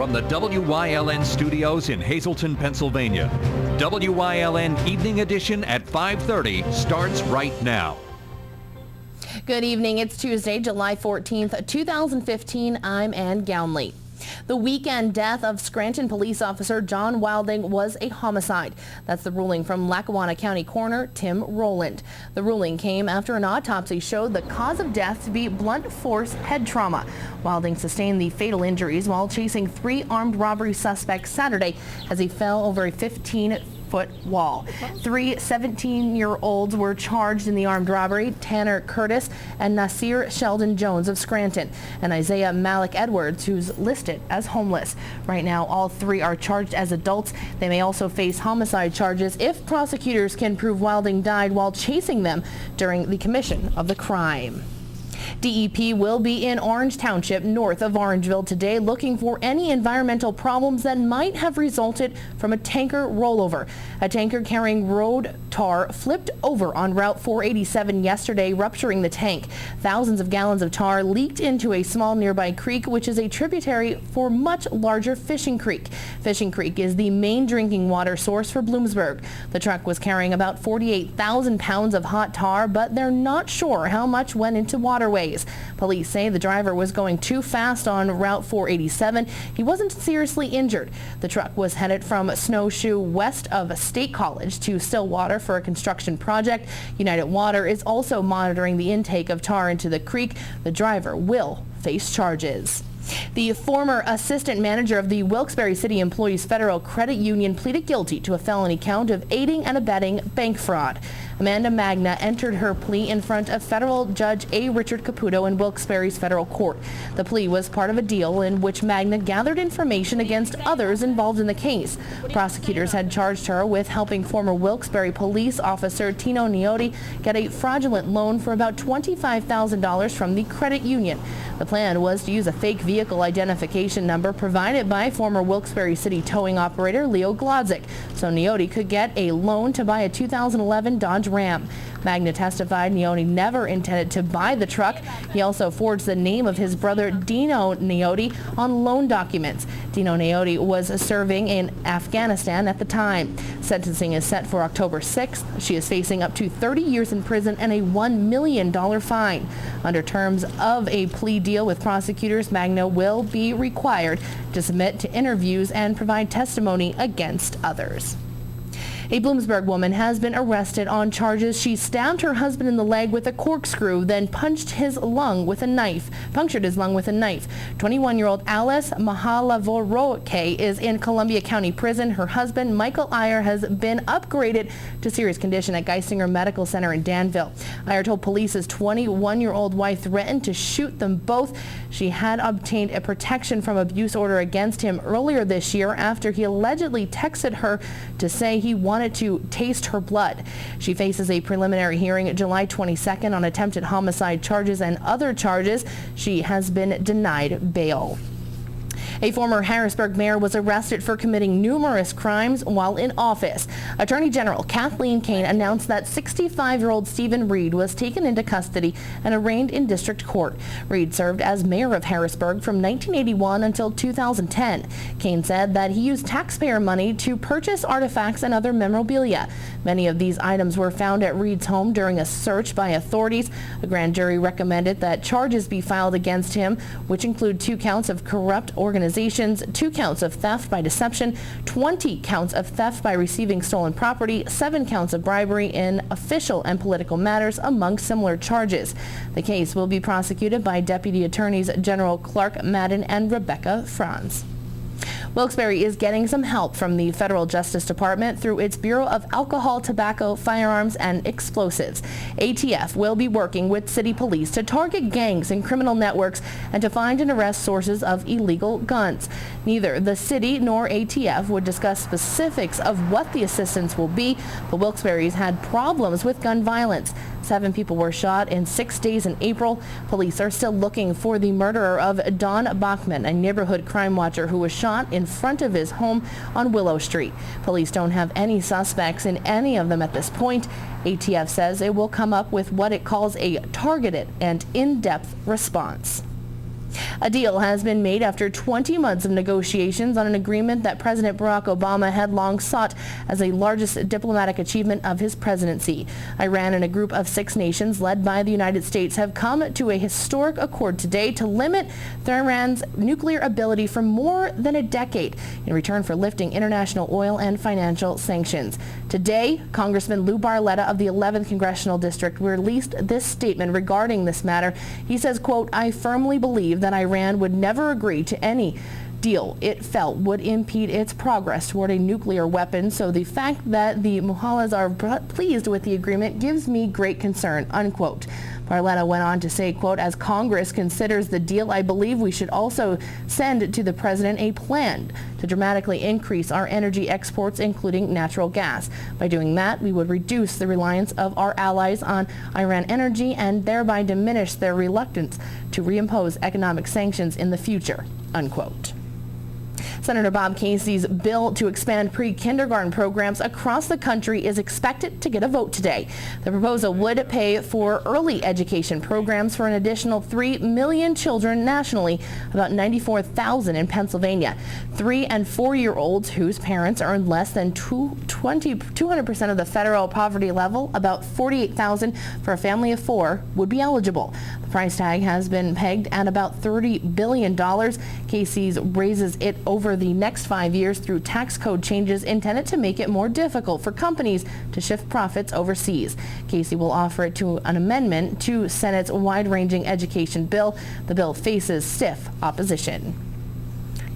from the WYLN studios in Hazleton, Pennsylvania. WYLN Evening Edition at 5:30 starts right now. Good evening. It's Tuesday, July 14th, 2015. I'm Ann Gownley. The weekend death of Scranton police officer John Wilding was a homicide. That's the ruling from Lackawanna County Coroner Tim Rowland. The ruling came after an autopsy showed the cause of death to be blunt force head trauma. Wilding sustained the fatal injuries while chasing 3 armed robbery suspects Saturday as he fell over a 15-foot wall. 3 17-year-olds were charged in the armed robbery: Tanner Curtis and Nasir Sheldon Jones of Scranton, and Isaiah Malik Edwards, who's listed as homeless. Right now, all 3 are charged as adults. They may also face homicide charges if prosecutors can prove Wilding died while chasing them during the commission of the crime. DEP will be in Orange Township, north of Orangeville today, looking for any environmental problems that might have resulted from a tanker rollover. A tanker carrying road tar flipped over on Route 487 yesterday, rupturing the tank. Thousands of gallons of tar leaked into a small nearby creek, which is a tributary for much larger Fishing Creek. Fishing Creek is the main drinking water source for Bloomsburg. The truck was carrying about 48,000 pounds of hot tar, but they're not sure how much went into waterways. Police say the driver was going too fast on Route 487. He wasn't seriously injured. The truck was headed from Snowshoe west of State College to Stillwater for a construction project. United Water is also monitoring the intake of tar into the creek. The driver will face charges. The former assistant manager of the Wilkes-Barre City Employees Federal Credit Union pleaded guilty to a felony count of aiding and abetting bank fraud. Amanda Magna entered her plea in front of federal judge A. Richard Caputo in Wilkes-Barre's federal court. The plea was part of a deal in which Magna gathered information against others involved in the case. Prosecutors had charged her with helping former Wilkes-Barre police officer Tino Neotti get a fraudulent loan for about $25,000 from the credit union. The plan was to use a fake vehicle identification number provided by former Wilkes-Barre City towing operator Leo Glodzik, so Neotti could get a loan to buy a 2011 Dodge Ram. Magna testified Neotti never intended to buy the truck. He also forged the name of his brother Dino Neotti on loan documents. Dino Neotti was serving in Afghanistan at the time. Sentencing is set for October 6th. She is facing up to 30 years in prison and a $1 million fine. Under terms of a plea deal with prosecutors, Magna will be required to submit to interviews and provide testimony against others. A Bloomsburg woman has been arrested on charges she stabbed her husband in the leg with a corkscrew, then punctured his lung with a knife. 21-year-old Alice Mahalavoroke is in Columbia County Prison. Her husband, Michael Iyer, has been upgraded to serious condition at Geisinger Medical Center in Danville. Iyer told police his 21-year-old wife threatened to shoot them both. She had obtained a protection from abuse order against him earlier this year after he allegedly texted her to say he wanted to taste her blood. She faces a preliminary hearing July 22nd on attempted homicide charges and other charges. She has been denied bail. A former Harrisburg mayor was arrested for committing numerous crimes while in office. Attorney General Kathleen Kane announced that 65-year-old Stephen Reed was taken into custody and arraigned in district court. Reed served as mayor of Harrisburg from 1981 until 2010. Kane said that he used taxpayer money to purchase artifacts and other memorabilia. Many of these items were found at Reed's home during a search by authorities. A grand jury recommended that charges be filed against him, which include 2 counts of corrupt organizations, 2 counts of theft by deception, 20 counts of theft by receiving stolen property, 7 counts of bribery in official and political matters, among similar charges. The case will be prosecuted by Deputy Attorneys General Clark Madden and Rebecca Franz. Wilkes-Barre is getting some help from the Federal Justice Department through its Bureau of Alcohol, Tobacco, Firearms, and Explosives. ATF will be working with city police to target gangs and criminal networks and to find and arrest sources of illegal guns. Neither the city nor ATF would discuss specifics of what the assistance will be, but Wilkes-Barre's had problems with gun violence. 7 people were shot in 6 days in April. Police are still looking for the murderer of Don Bachman, a neighborhood crime watcher who was shot in front of his home on Willow Street. Police don't have any suspects in any of them at this point. ATF says it will come up with what it calls a targeted and in-depth response. A deal has been made after 20 months of negotiations on an agreement that President Barack Obama had long sought as the largest diplomatic achievement of his presidency. Iran and a group of 6 nations led by the United States have come to a historic accord today to limit Tehran's nuclear ability for more than a decade in return for lifting international oil and financial sanctions. Today, Congressman Lou Barletta of the 11th Congressional District released this statement regarding this matter. He says, quote, "I firmly believe that Iran would never agree to any deal it felt would impede its progress toward a nuclear weapon, so the fact that the mullahs are pleased with the agreement gives me great concern," unquote. Barletta went on to say, quote, "As Congress considers the deal, I believe we should also send to the president a plan to dramatically increase our energy exports, including natural gas. By doing that, we would reduce the reliance of our allies on Iran energy and thereby diminish their reluctance to reimpose economic sanctions in the future," unquote. Senator Bob Casey's bill to expand pre-kindergarten programs across the country is expected to get a vote today. The proposal would pay for early education programs for an additional 3 million children nationally, about 94,000 in Pennsylvania. 3- and 4-year-olds whose parents earn less than 200% of the federal poverty level, about 48,000 for a family of 4, would be eligible. The price tag has been pegged at about $30 billion. Casey's raises it over the next 5 years through tax code changes intended to make it more difficult for companies to shift profits overseas. Casey will offer it to an amendment to Senate's wide-ranging education bill. The bill faces stiff opposition.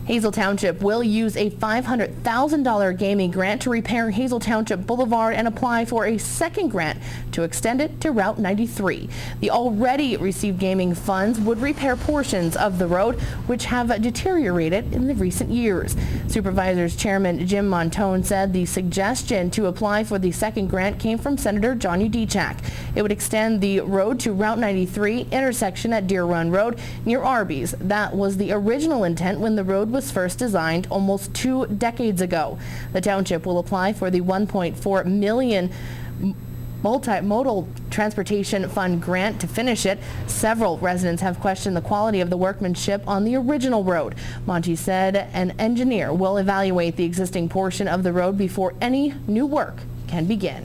Hazel Township will use a $500,000 gaming grant to repair Hazel Township Boulevard and apply for a second grant to extend it to Route 93. The already received gaming funds would repair portions of the road which have deteriorated in the recent years. Supervisors Chairman Jim Montone said the suggestion to apply for the second grant came from Senator John Udechak. It would extend the road to Route 93 intersection at Deer Run Road near Arby's. That was the original intent when the road was first designed almost 2 decades ago. The township will apply for the $1.4 million multimodal transportation fund grant to finish it. Several residents have questioned the quality of the workmanship on the original road. Monty said an engineer will evaluate the existing portion of the road before any new work can begin.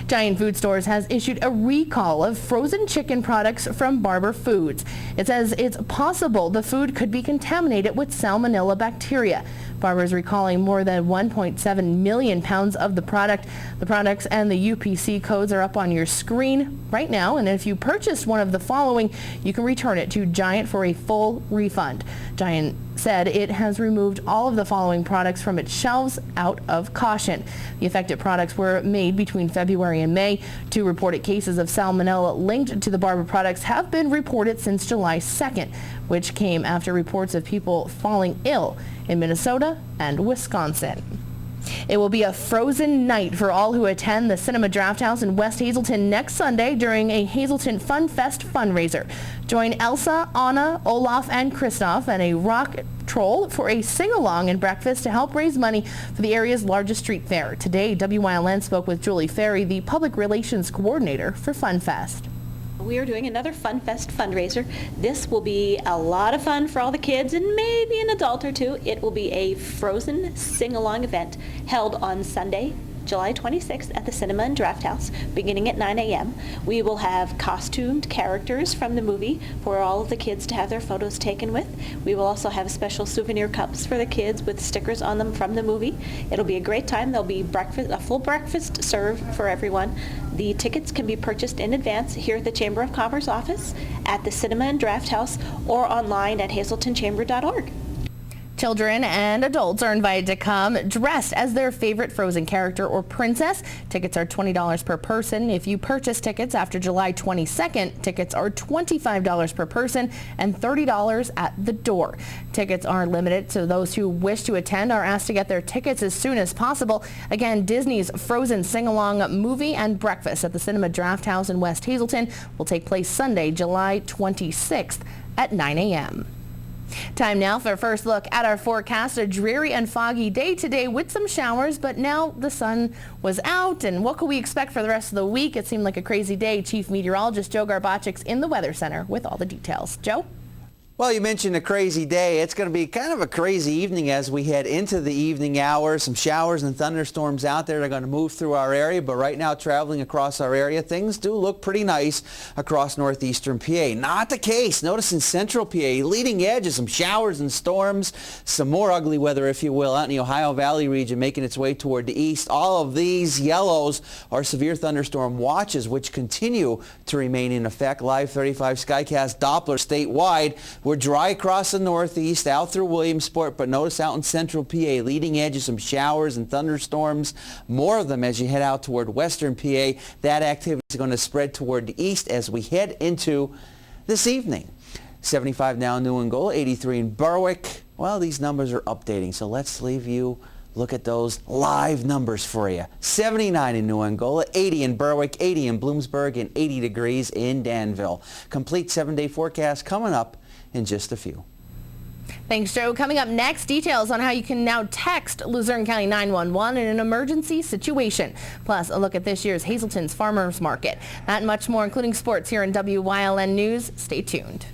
Giant Food Stores has issued a recall of frozen chicken products from Barber Foods. It says it's possible the food could be contaminated with salmonella bacteria. Barber is recalling more than 1.7 million pounds of the product. The products and the UPC codes are up on your screen right now, and if you purchased one of the following, you can return it to Giant for a full refund. Giant said it has removed all of the following products from its shelves out of caution. The affected products were made between February and May. 2 reported cases of salmonella linked to the Barber products have been reported since July 2nd, which came after reports of people falling ill in Minnesota and Wisconsin. It will be a frozen night for all who attend the Cinema Drafthouse in West Hazelton next Sunday during a Hazelton Fun Fest fundraiser. Join Elsa, Anna, Olaf, and Christoph and a rock troll for a sing-along and breakfast to help raise money for the area's largest street fair. Today, WYLN spoke with Julie Ferry, the public relations coordinator for Fun Fest. We are doing another Fun Fest fundraiser. This will be a lot of fun for all the kids and maybe an adult or two. It will be a frozen sing-along event held on Sunday, July 26th at the Cinema and Drafthouse, beginning at 9 a.m. We will have costumed characters from the movie for all of the kids to have their photos taken with. We will also have special souvenir cups for the kids with stickers on them from the movie. It'll be a great time. There'll be breakfast, a full breakfast served for everyone. The tickets can be purchased in advance here at the Chamber of Commerce office, at the Cinema and Drafthouse, or online at hazeltonchamber.org. Children and adults are invited to come dressed as their favorite Frozen character or princess. Tickets are $20 per person. If you purchase tickets after July 22nd, tickets are $25 per person and $30 at the door. Tickets are limited, so those who wish to attend are asked to get their tickets as soon as possible. Again, Disney's Frozen sing-along movie and breakfast at the Cinema Drafthouse in West Hazelton will take place Sunday, July 26th at 9 a.m. Time now for a first look at our forecast. A dreary and foggy day today with some showers, but now the sun was out. And what can we expect for the rest of the week? It seemed like a crazy day. Chief Meteorologist Joe Garbachik's in the Weather Center with all the details. Joe? Well, you mentioned a crazy day. It's going to be kind of a crazy evening as we head into the evening hours. Some showers and thunderstorms out there that are going to move through our area, but right now traveling across our area, things do look pretty nice across northeastern PA. Not the case. Notice in central PA, leading edge of some showers and storms, some more ugly weather, if you will, out in the Ohio Valley region making its way toward the east. All of these yellows are severe thunderstorm watches, which continue to remain in effect. Live 35 Skycast Doppler statewide. We're dry across the northeast, out through Williamsport, but notice out in central PA, leading edge of some showers and thunderstorms. More of them as you head out toward western PA. That activity is going to spread toward the east as we head into this evening. 75 now in New Angola, 83 in Berwick. Well, these numbers are updating, so let's leave you look at those live numbers for you. 79 in New Angola, 80 in Berwick, 80 in Bloomsburg, and 80 degrees in Danville. Complete 7-day forecast coming up in just a few. Thanks, Joe. Coming up next, details on how you can now text Luzerne County 911 in an emergency situation. Plus, a look at this year's Hazleton's Farmers Market. That and much more, including sports, here in WYLN News. Stay tuned.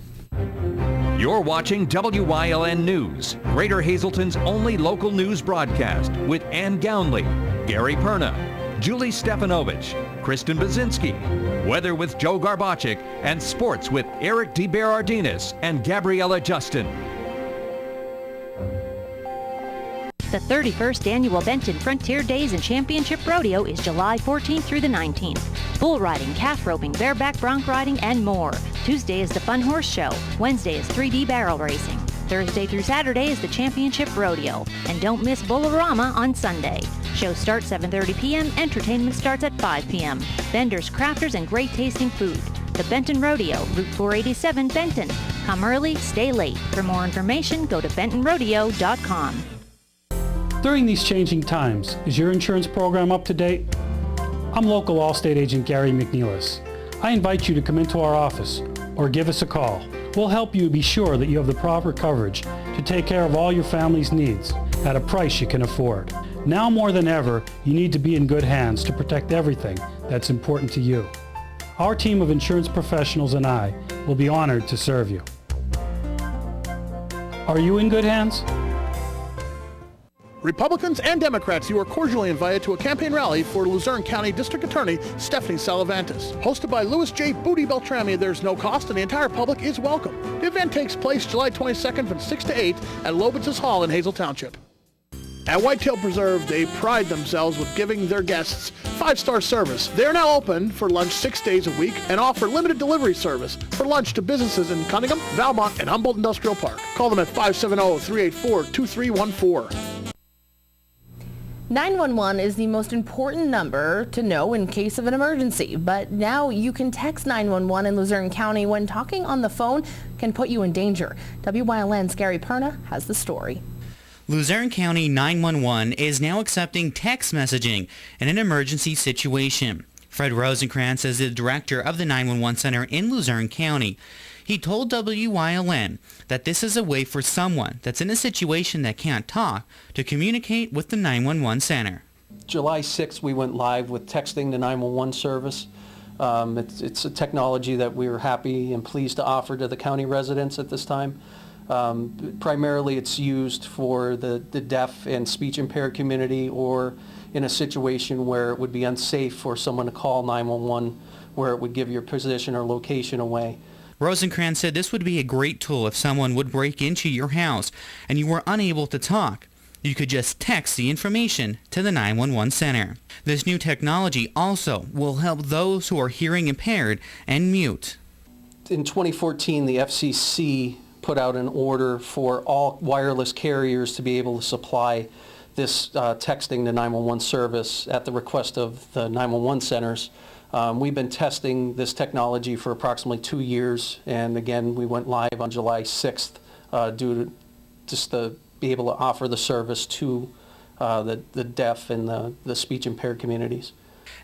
You're watching WYLN News, Greater Hazleton's only local news broadcast with Ann Gownley, Gary Perna, Julie Stefanovich, Kristen Bazinski, weather with Joe Garbachik, and sports with Eric DeBerardinis and Gabriella Justin. The 31st Annual Benton Frontier Days and Championship Rodeo is July 14th through the 19th. Bull riding, calf roping, bareback bronc riding, and more. Tuesday is the Fun Horse Show. Wednesday is 3D barrel racing. Thursday through Saturday is the Championship Rodeo. And don't miss Bullarama on Sunday. Show starts 7:30 p.m. Entertainment starts at 5 p.m. Vendors, crafters, and great tasting food. The Benton Rodeo, Route 487, Benton. Come early, stay late. For more information, go to bentonrodeo.com. During these changing times, is your insurance program up to date? I'm local Allstate agent Gary McNeilis. I invite you to come into our office or give us a call. We'll help you be sure that you have the proper coverage to take care of all your family's needs at a price you can afford. Now more than ever, you need to be in good hands to protect everything that's important to you. Our team of insurance professionals and I will be honored to serve you. Are you in good hands? Republicans and Democrats, you are cordially invited to a campaign rally for Luzerne County District Attorney Stephanie Salavantis. Hosted by Louis J. Booty Beltrami, there's no cost and the entire public is welcome. The event takes place July 22nd from 6 to 8 at Lobitz's Hall in Hazel Township. At Whitetail Preserve, they pride themselves with giving their guests 5-star service. They are now open for lunch 6 days a week and offer limited delivery service for lunch to businesses in Cunningham, Valmont, and Humboldt Industrial Park. Call them at 570-384-2314. 911 is the most important number to know in case of an emergency, but now you can text 911 in Luzerne County when talking on the phone can put you in danger. WYLN's Gary Perna has the story. Luzerne County 911 is now accepting text messaging in an emergency situation. Fred Rosenkrantz is the director of the 911 Center in Luzerne County. He told WYLN that this is a way for someone that's in a situation that can't talk to communicate with the 911 Center. July 6th, we went live with texting the 911 service. It's a technology that we're happy and pleased to offer to the county residents at this time. Primarily, it's used for the deaf and speech impaired community, or in a situation where it would be unsafe for someone to call 911, where it would give your position or location away. Rosenkrantz said this would be a great tool if someone would break into your house and you were unable to talk. You could just text the information to the 911 Center. This new technology also will help those who are hearing impaired and mute. In 2014, the FCC put out an order for all wireless carriers to be able to supply this texting to 911 service at the request of the 911 centers. We've been testing this technology for approximately 2 years, and again, we went live on July 6th due to just to be able to offer the service to the deaf and the speech impaired communities.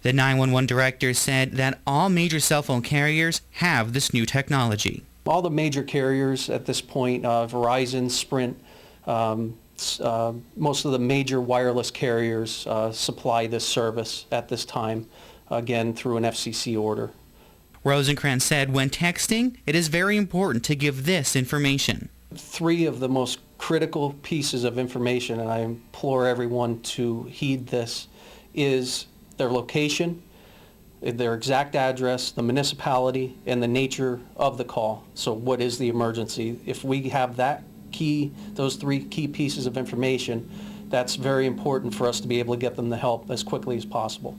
The 911 director said that all major cell phone carriers have this new technology. All the major carriers at this point, Verizon, Sprint, most of the major wireless carriers supply this service at this time, again through an FCC order. Rosencrantz said when texting, it is very important to give this information. 3 of the most critical pieces of information, and I implore everyone to heed this, is their location, their exact address, the municipality, and the nature of the call. So what is the emergency? If we have those 3 key pieces of information, that's very important for us to be able to get them the help as quickly as possible.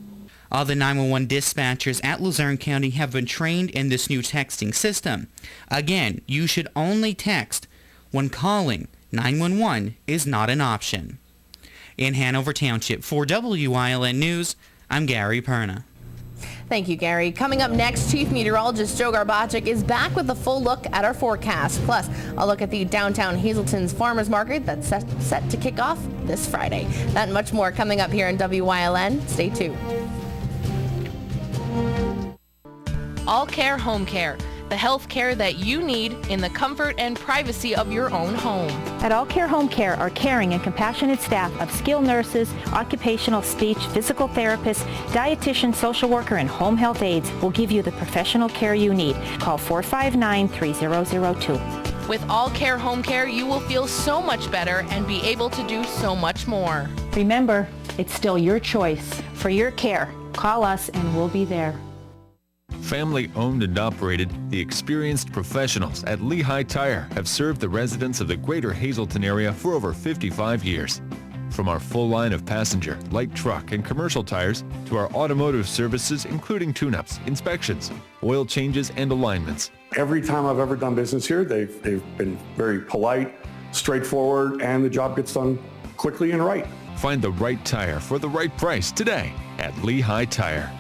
All the 911 dispatchers at Luzerne County have been trained in this new texting system. Again, you should only text when calling 911 is not an option. In Hanover Township, for WILN News, I'm Gary Perna. Thank you, Gary. Coming up next, Chief Meteorologist Joe Garbacic is back with a full look at our forecast. Plus, a look at the downtown Hazleton's Farmers Market that's set to kick off this Friday. That and much more coming up here in WILN. Stay tuned. All Care Home Care, the health care that you need in the comfort and privacy of your own home. At All Care Home Care, our caring and compassionate staff of skilled nurses, occupational, speech, physical therapists, dietitian, social worker, and home health aides will give you the professional care you need. Call 459-3002. With All Care Home Care, you will feel so much better and be able to do so much more. Remember, it's still your choice. For your care, call us and we'll be there. Family owned and operated, the experienced professionals at Lehigh Tire have served the residents of the greater Hazleton area for over 55 years. From our full line of passenger, light truck, and commercial tires to our automotive services including tune-ups, inspections, oil changes, and alignments. Every time I've ever done business here, they've been very polite, straightforward, and the job gets done quickly and right. Find the right tire for the right price today at Lehigh Tire.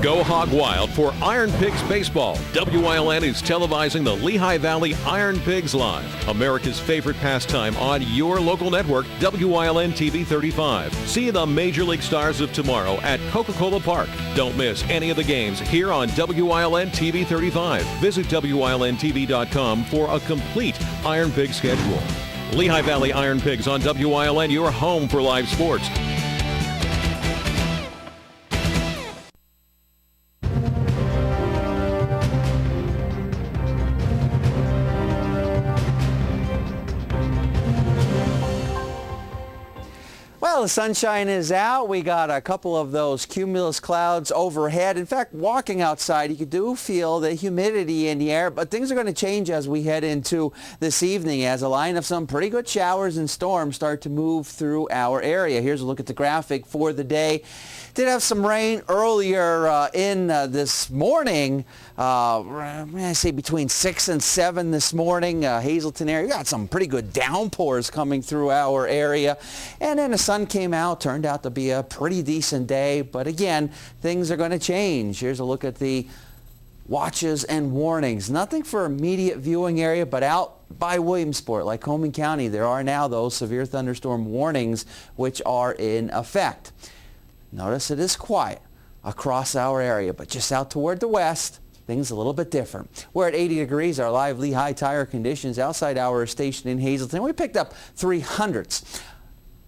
Go hog wild for Iron Pigs Baseball. WILN is televising the Lehigh Valley Iron Pigs Live, America's favorite pastime on your local network, WILN TV 35. See the Major League Stars of tomorrow at Coca-Cola Park. Don't miss any of the games here on WILN TV 35. Visit WILNTV.com for a complete Iron Pig schedule. Lehigh Valley Iron Pigs on WILN, your home for live sports. Well, the sunshine is out. We got a couple of those cumulus clouds overhead. In fact, walking outside, you do feel the humidity in the air, but things are going to change as we head into this evening as a line of some pretty good showers and storms start to move through our area. Here's a look at the graphic for the day. Did have some rain earlier in this morning. I say between 6 and 7 this morning. Hazleton area, we got some pretty good downpours coming through our area. And then the sun came out, turned out to be a pretty decent day. But again, things are going to change. Here's a look at the watches and warnings. Nothing for immediate viewing area, but out by Williamsport, Lycoming County, there are now those severe thunderstorm warnings which are in effect. Notice it is quiet across our area, but just out toward the west, things a little bit different. We're at 80 degrees, our live Lehigh Tire conditions outside our station in Hazleton. We picked up 0.03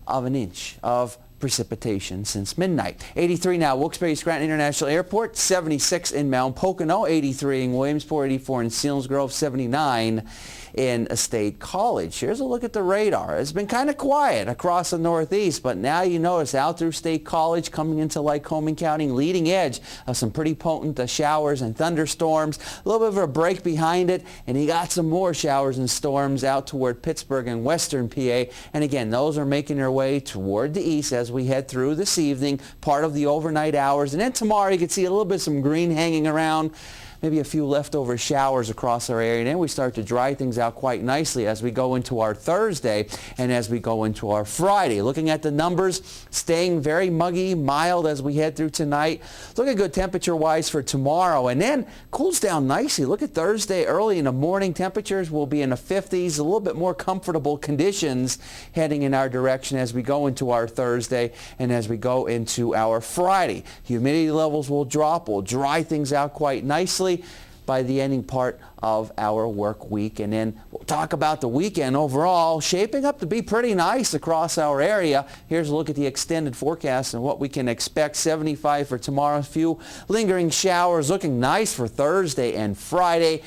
of an inch of precipitation since midnight. 83 now, Wilkes-Barre-Scranton International Airport, 76 in Mount Pocono, 83 in Williamsport, 84 in Selinsgrove, 79 in State College. Here's a look at the radar. It's been kind of quiet across the northeast, but now you notice out through State College coming into Lycoming County, leading edge of some pretty potent showers and thunderstorms. A little bit of a break behind it, and you got some more showers and storms out toward Pittsburgh and western PA. And again, those are making their way toward the east as we head through this evening, part of the overnight hours. And then tomorrow you can see a little bit of some green hanging around. Maybe a few leftover showers across our area. And then we start to dry things out quite nicely as we go into our Thursday and as we go into our Friday. Looking at the numbers, staying very muggy, mild as we head through tonight. Looking good temperature-wise for tomorrow. And then cools down nicely. Look at Thursday early in the morning. Temperatures will be in the 50s, a little bit more comfortable conditions heading in our direction as we go into our Thursday and as we go into our Friday. Humidity levels will drop. We'll dry things out quite nicely. by the ending part of our work week. And then we'll talk about the weekend overall, shaping up to be pretty nice across our area. Here's a look at the extended forecast and what we can expect. 75 for tomorrow. A few lingering showers, looking nice for Thursday and Friday.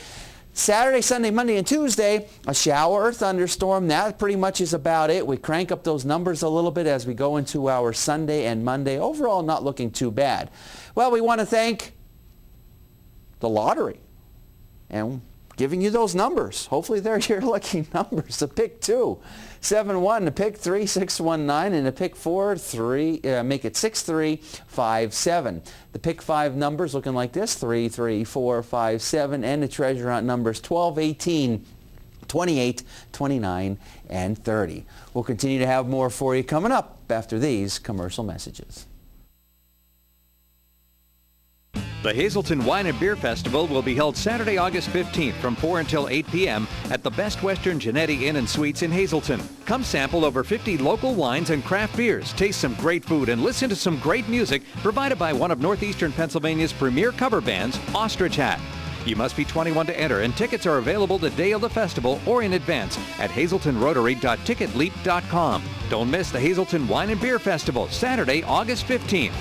Saturday, Sunday, Monday, and Tuesday, a shower or thunderstorm. That pretty much is about it. We crank up those numbers a little bit as we go into our Sunday and Monday. Overall, not looking too bad. Well, we want to thank the lottery and giving you those numbers. Hopefully they're your lucky numbers. The pick 2, 7-1, the pick 3, 6-1-9, and the pick 4, 3, make it 6-3-5-7. The pick 5 numbers looking like this, 3, 3, 4, 5, 7, and the treasure hunt numbers 12, 18, 28, 29, and 30. We'll continue to have more for you coming up after these commercial messages. The Hazelton Wine and Beer Festival will be held Saturday, August 15th from 4 until 8 p.m. at the Best Western Genetti Inn and Suites in Hazelton. Come sample over 50 local wines and craft beers, taste some great food, and listen to some great music provided by one of Northeastern Pennsylvania's premier cover bands, Ostrich Hat. You must be 21 to enter, and tickets are available the day of the festival or in advance at hazeltonrotary.ticketleap.com. Don't miss the Hazelton Wine and Beer Festival, Saturday, August 15th.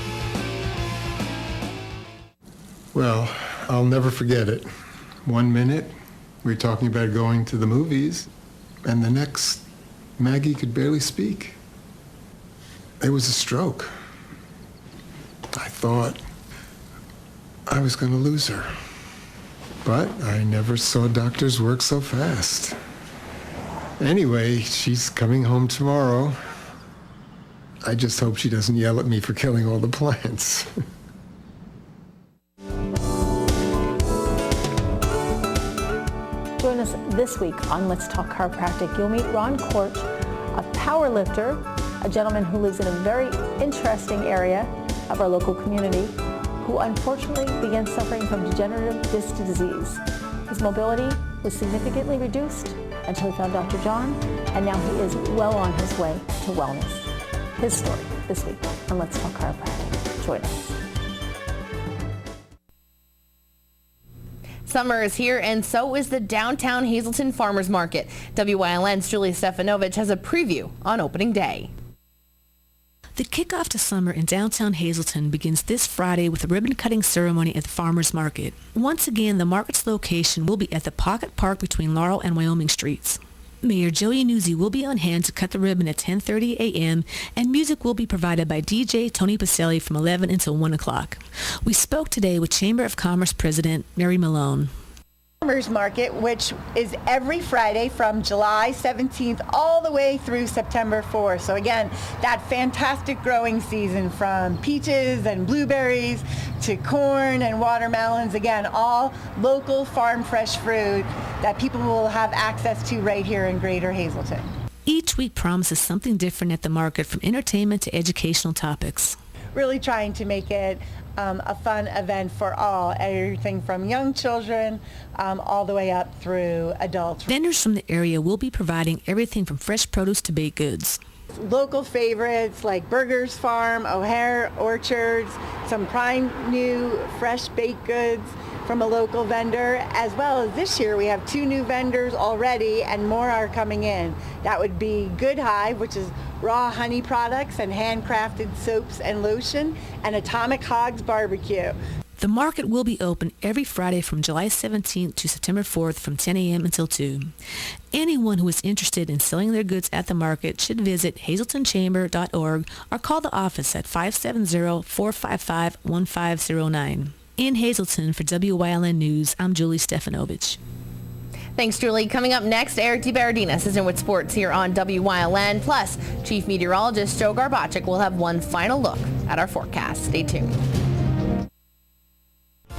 Well, I'll never forget it. 1 minute, we were talking about going to the movies, and the next, Maggie could barely speak. It was a stroke. I thought I was going to lose her. But I never saw doctors work so fast. Anyway, she's coming home tomorrow. I just hope she doesn't yell at me for killing all the plants. Join us this week on Let's Talk Chiropractic. You'll meet Ron Korch, a power lifter, a gentleman who lives in a very interesting area of our local community, who unfortunately began suffering from degenerative disc disease. His mobility was significantly reduced until he found Dr. John, and now he is well on his way to wellness. His story this week on Let's Talk Chiropractic. Join us. Summer is here, and so is the downtown Hazelton Farmers Market. WYLN's Julie Stefanovich has a preview on opening day. The kickoff to summer in downtown Hazelton begins this Friday with a ribbon-cutting ceremony at the Farmers Market. Once again, the market's location will be at the Pocket Park between Laurel and Wyoming Streets. Mayor Joey Nuzzi will be on hand to cut the ribbon at 10:30 a.m., and music will be provided by DJ Tony Pacelli from 11 until 1 o'clock. We spoke today with Chamber of Commerce President Mary Malone. Farmers Market, which is every Friday from July 17th all the way through September 4th. So again, that fantastic growing season from peaches and blueberries to corn and watermelons. Again, all local farm fresh fruit that people will have access to right here in Greater Hazelton. Each week promises something different at the market, from entertainment to educational topics. Really trying to make it a fun event for all, everything from young children all the way up through adults. Vendors from the area will be providing everything from fresh produce to baked goods. Local favorites like Burgers Farm, O'Hare Orchards, some prime new fresh baked goods from a local vendor, as well as this year we have 2 new vendors already and more are coming in. That would be Good Hive, which is raw honey products and handcrafted soaps and lotion, and Atomic Hogs Barbecue. The market will be open every Friday from July 17th to September 4th from 10 a.m. until 2. Anyone who is interested in selling their goods at the market should visit hazeltonchamber.org or call the office at 570-455-1509. In Hazelton for WYLN News, I'm Julie Stefanovich. Thanks, Julie. Coming up next, Eric DeBardinas is in with sports here on WYLN. Plus, Chief Meteorologist Joe Garbachik will have one final look at our forecast. Stay tuned.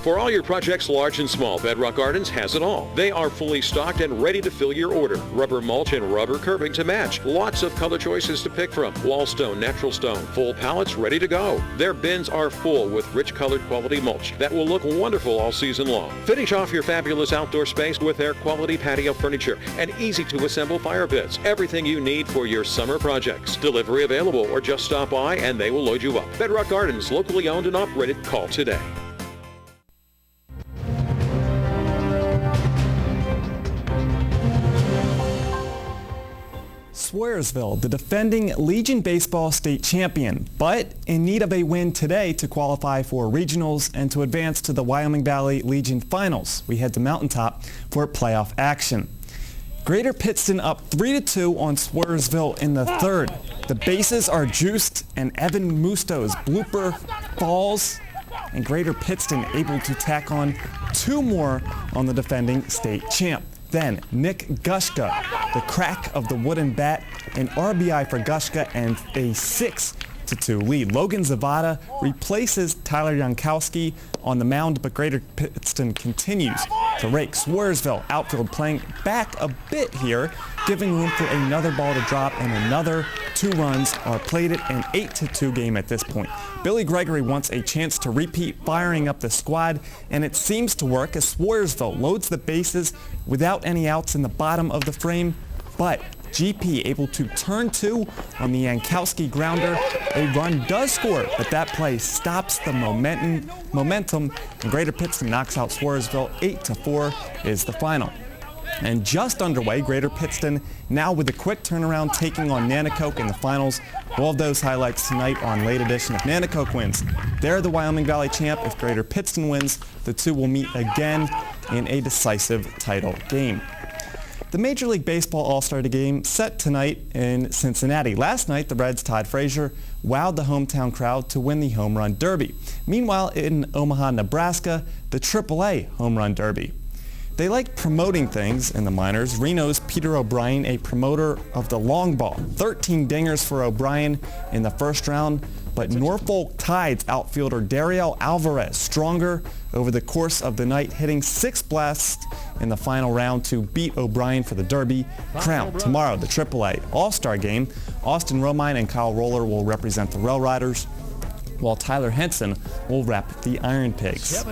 For all your projects, large and small, Bedrock Gardens has it all. They are fully stocked and ready to fill your order. Rubber mulch and rubber curbing to match. Lots of color choices to pick from. Wall stone, natural stone, full pallets ready to go. Their bins are full with rich colored quality mulch that will look wonderful all season long. Finish off your fabulous outdoor space with their quality patio furniture and easy to assemble fire pits. Everything you need for your summer projects. Delivery available, or just stop by and they will load you up. Bedrock Gardens, locally owned and operated. Call today. Swearsville, the defending Legion Baseball state champion, but in need of a win today to qualify for regionals and to advance to the Wyoming Valley Legion Finals. We head to Mountaintop for playoff action. Greater Pittston up 3-2 on Swearsville in the third. The bases are juiced and Evan Musto's blooper falls, and Greater Pittston able to tack on 2 more on the defending state champ. Then Nick Gushka, the crack of the wooden bat, an RBI for Gushka and a 6-2 lead. Logan Zavada replaces Tyler Jankowski on the mound, but Greater Pittston continues to rake. Swearsville outfield playing back a bit here, giving room for another ball to drop, and another 2 runs are plated, an 8-2 game at this point. Billy Gregory wants a chance to repeat firing up the squad, and it seems to work as Swearsville loads the bases without any outs in the bottom of the frame, but GP able to turn 2 on the Jankowski grounder. A run does score, but that play stops the momentum, and Greater Pittston knocks out Swearsville. 8-4 is the final. And just underway, Greater Pittston now with a quick turnaround taking on Nanticoke in the finals. All of those highlights tonight on Late Edition. If Nanticoke wins, they're the Wyoming Valley champ. If Greater Pittston wins, the two will meet again in a decisive title game. The Major League Baseball All-Star Game set tonight in Cincinnati. Last night, the Reds' Todd Frazier wowed the hometown crowd to win the Home Run Derby. Meanwhile, in Omaha, Nebraska, the AAA Home Run Derby. They like promoting things in the minors. Reno's Peter O'Brien, a promoter of the long ball. 13 dingers for O'Brien in the first round, but Norfolk Tides outfielder Dario Alvarez stronger over the course of the night, hitting 6 blasts in the final round to beat O'Brien for the Derby crown. Tomorrow, the AAA All-Star Game. Austin Romine and Kyle Roller will represent the Rail Riders, while Tyler Henson will rep the Iron Pigs.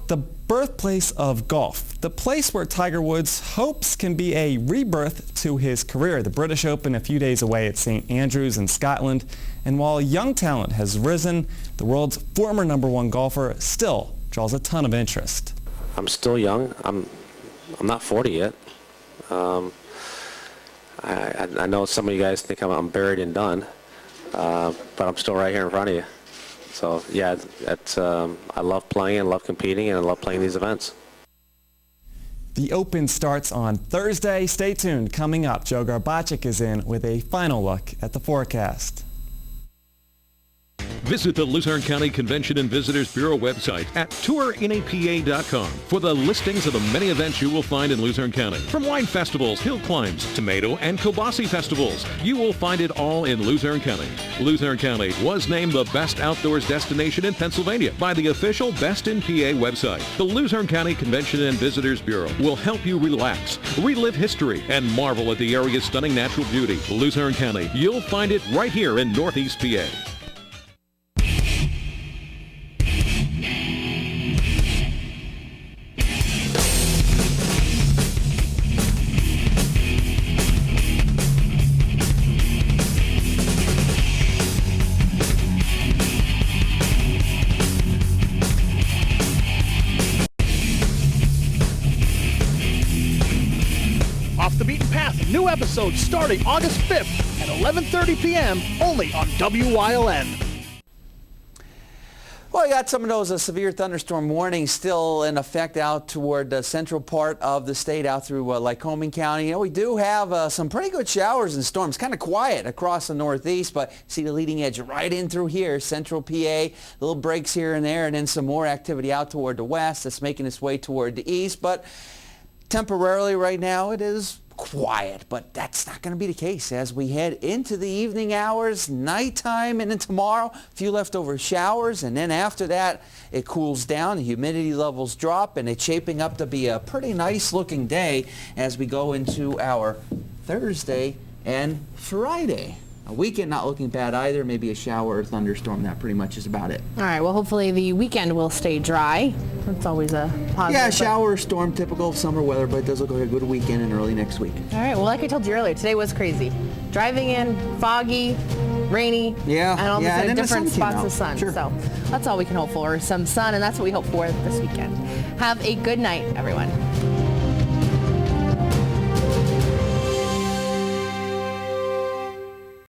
The birthplace of golf, the place where Tiger Woods hopes can be a rebirth to his career. The British Open a few days away at St. Andrews in Scotland. And while young talent has risen, the world's former #1 golfer still draws a ton of interest. I'm still young. I'm not 40 yet. I know some of you guys think I'm buried and done, but I'm still right here in front of you. So yeah, I love playing, I love competing, and I love playing these events. The Open starts on Thursday. Stay tuned. Coming up, Joe Garbacik is in with a final look at the forecast. Visit the Luzerne County Convention and Visitors Bureau website at tourinapa.com for the listings of the many events you will find in Luzerne County. From wine festivals, hill climbs, tomato and kielbasa festivals, you will find it all in Luzerne County. Luzerne County was named the best outdoors destination in Pennsylvania by the official Best in PA website. The Luzerne County Convention and Visitors Bureau will help you relax, relive history, and marvel at the area's stunning natural beauty. Luzerne County, you'll find it right here in Northeast PA. New episodes starting August 5th at 11:30 p.m. only on WYLN. Well, we got some of those severe thunderstorm warnings still in effect out toward the central part of the state, out through Lycoming County. You know, we do have some pretty good showers and storms, kind of quiet across the northeast, but see the leading edge right in through here, central PA, little breaks here and there, and then some more activity out toward the west that's making its way toward the east. But temporarily right now it is quiet, but that's not going to be the case as we head into the evening hours, nighttime, and then tomorrow, a few leftover showers, and then after that, it cools down, the humidity levels drop, and it's shaping up to be a pretty nice looking day as we go into our Thursday and Friday. A weekend not looking bad either, maybe a shower or thunderstorm, that pretty much is about it. All right, well, hopefully the weekend will stay dry. That's always a positive. Yeah, shower or storm, typical of summer weather, but it does look like a good weekend and early next week. All right, well, like I told you earlier, today was crazy. Driving in, foggy, rainy, and all of a sudden different spots of sun. Sure. So that's all we can hope for, some sun, and that's what we hope for this weekend. Have a good night, everyone.